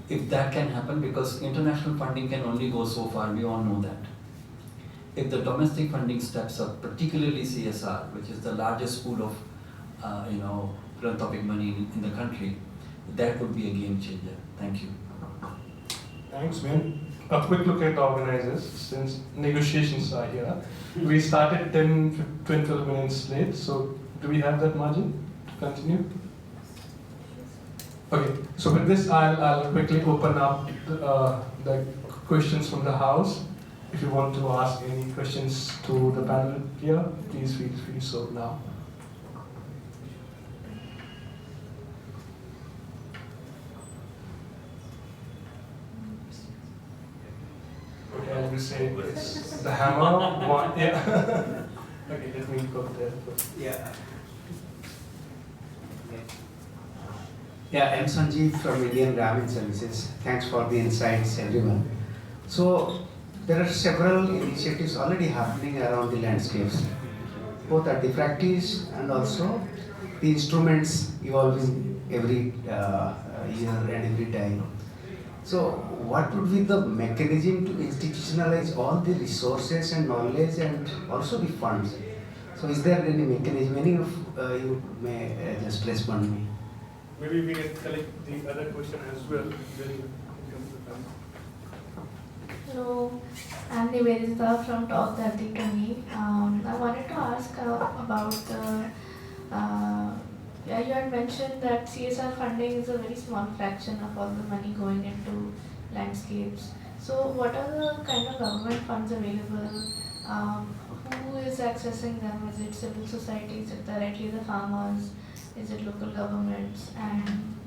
If that can happen, because international funding can only go so far, we all know that. If the domestic funding steps up, particularly CSR, which is the largest pool of philanthropic money in the country, that would be a game changer. Thank you. Thanks, Ben. A quick look at the organizers, since negotiations are here. We started 12 minutes late, so do we have that margin to continue? Okay, so with this, I'll quickly open up the questions from the house. If you want to ask any questions to the panel here, please feel free to so now. Okay, I will say it's the hammer one. Yeah. Okay, let me go there. Yeah. Yeah, I'm Sanjeev from Indian Gramin Services. Thanks for the insights, everyone. So, there are several initiatives already happening around the landscapes, both at the practice and also the instruments evolving every year and every time. So, what would be the mechanism to institutionalize all the resources and knowledge and also the funds? So, is there any mechanism? Any of you may just respond me. Maybe we can collect the other question as well. Then it comes to the panel. Hello, I'm Nivedita from Talk 3020. I wanted to ask about you had mentioned that CSR funding is a very small fraction of all the money going into landscapes. So what are the kind of government funds available? Who is accessing them? Is it civil society? Is it directly the farmers? Is it local governments? And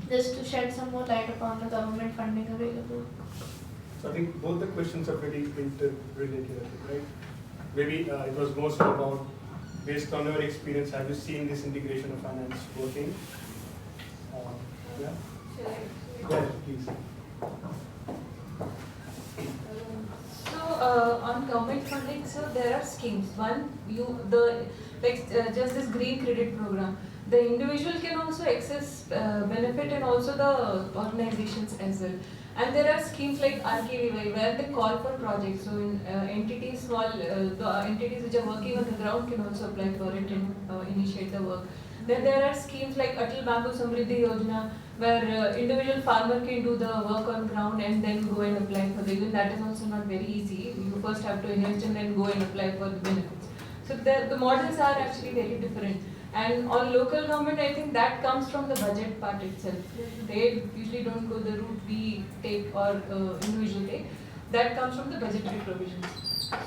just to shed some more light upon the government funding available. So I think both the questions are pretty interrelated, right? Maybe it was more so about, based on your experience, have you seen this integration of finance working? Yeah? Go ahead, please. On government funding, so there are schemes. One, just this green credit program. The individual can also access benefit, and also the organizations as well. And there are schemes like RKVY where they call for projects. So in entities, the entities which are working on the ground can also apply for it and initiate the work. Then there are schemes like Atal Bamboo Samriddhi Yojana, where individual farmer can do the work on ground and then go and apply for the. Even that is also not very easy. You first have to invest and then go and apply for the benefits. So the models are actually very different. And on local government, I think that comes from the budget part itself. They usually don't go the route we take or individual take. That comes from the budgetary provisions.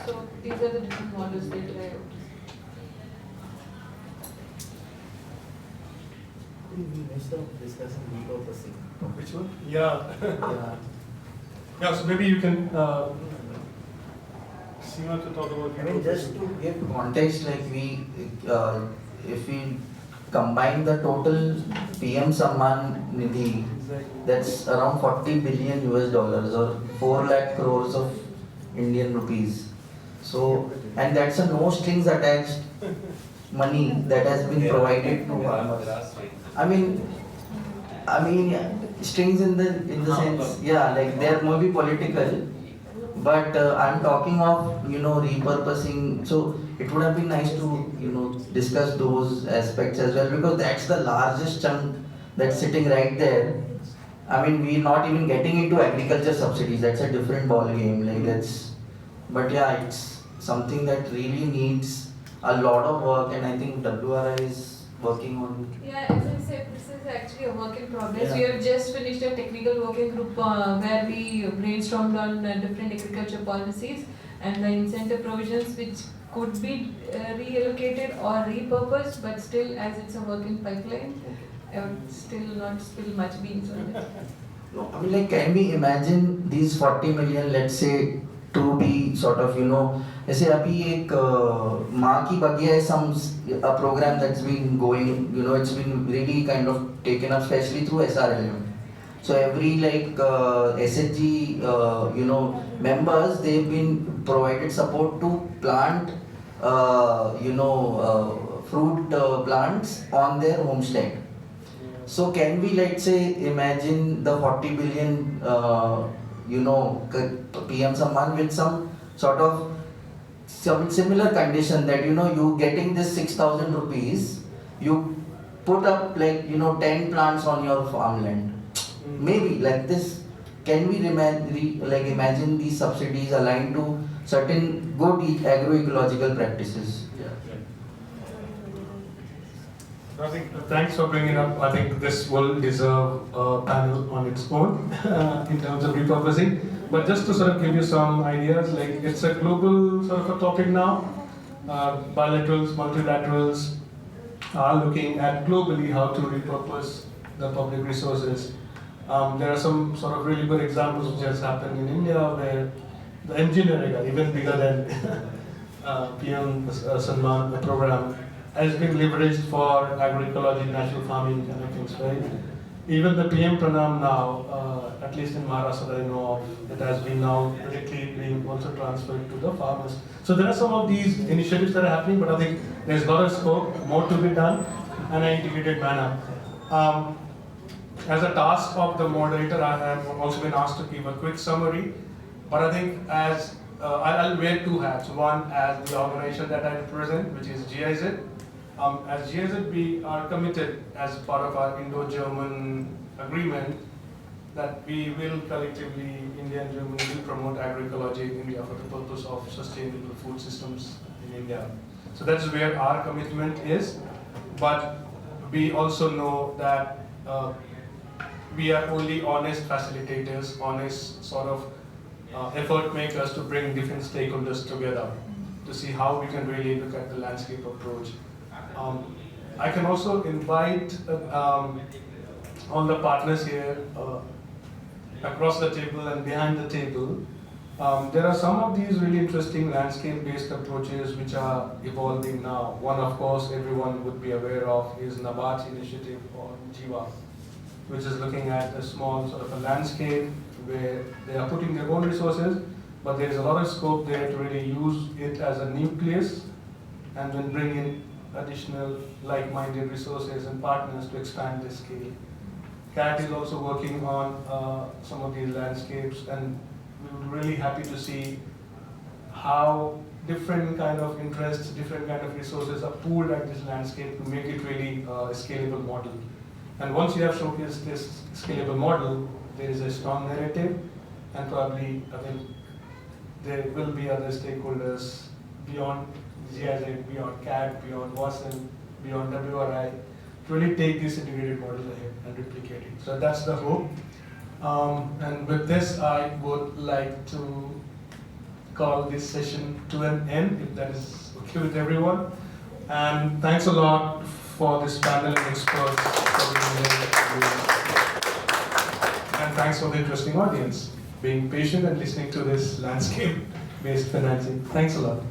So these are the different models they try out. We missed out discussing repurposing. Which one? Yeah. Yeah. Yeah, so maybe you can Seema to talk about I mean, just to give context, like if we combine the total PM Samman Nidhi, that's around 40 billion US dollars or 4 lakh crores of Indian rupees. So, and that's a no strings attached money that has been provided to farmers. I mean, strings in the sense, yeah, like they may be political, but I'm talking of repurposing. So it would have been nice to discuss those aspects as well, because that's the largest chunk that's sitting right there. I mean, we're not even getting into agriculture subsidies. That's a different ball game. Like but yeah, it's something that really needs a lot of work, and I think WRI is working on. Yeah, as I said, this is actually a work in progress. Yeah. We have just finished a technical working group where we brainstormed on different agriculture policies and the incentive provisions which could be reallocated or repurposed, but still, as it's a work in pipeline, I would still not spill much beans on it. No, I mean, like, can we imagine these 40 million, let's say, to be sort of, जैसे अभी एक माँ की बगिया is a program that's been going, it's been really kind of taken up, especially through SRLM. So every SHG, members, they've been provided support to plant, fruit plants on their homestead. So can we, let's say, imagine the 40 billion, PM Samman with some sort of some similar condition that, you getting this 6,000 rupees, you put up 10 plants on your farmland. Maybe like this. Can we imagine these subsidies aligned to certain good agroecological practices? I think, thanks for bringing up. I think this will deserve a panel on its own in terms of repurposing. But just to sort of give you some ideas, like it's a global sort of a topic now. Bilaterals, multilaterals are looking at globally how to repurpose the public resources. There are some sort of really good examples which has happened in India where the engineering, even bigger than PM Samman program, has been leveraged for agroecology, natural farming kind of things, right? Even the PM Pranam now, at least in Maharashtra that I know of, it has been now directly being also transferred to the farmers. So there are some of these initiatives that are happening, but I think there's a lot of scope, more to be done, in an integrated manner. As a task of the moderator, I have also been asked to give a quick summary, but I think as I'll wear two hats. One as the organization that I represent, which is GIZ. As GIZ, we are committed as part of our Indo-German agreement that we will collectively, India and Germany will promote agroecology in India for the purpose of sustainable food systems in India. So that's where our commitment is, but we also know that we are only honest facilitators, honest sort of effort makers to bring different stakeholders together to see how we can really look at the landscape approach. I can also invite all the partners here across the table and behind the table. There are some of these really interesting landscape-based approaches which are evolving now. One, of course, everyone would be aware of is NABARD's initiative on Jiva, which is looking at a small sort of a landscape where they are putting their own resources, but there is a lot of scope there to really use it as a nucleus and then bring in additional like-minded resources and partners to expand the scale. CAT is also working on some of these landscapes, and we're really happy to see how different kind of interests, different kind of resources are pooled at this landscape to make it really a scalable model. And once you have showcased this scalable model, there is a strong narrative, and probably, I think, there will be other stakeholders beyond GIZ, beyond CAT, beyond WASN, beyond WRI, to really take this integrated model ahead and replicate it. So that's the hope. And with this, I would like to call this session to an end, if that is okay with everyone. And thanks a lot for this panel of experts for being here. And thanks for the interesting audience, being patient and listening to this landscape-based financing. Thanks a lot.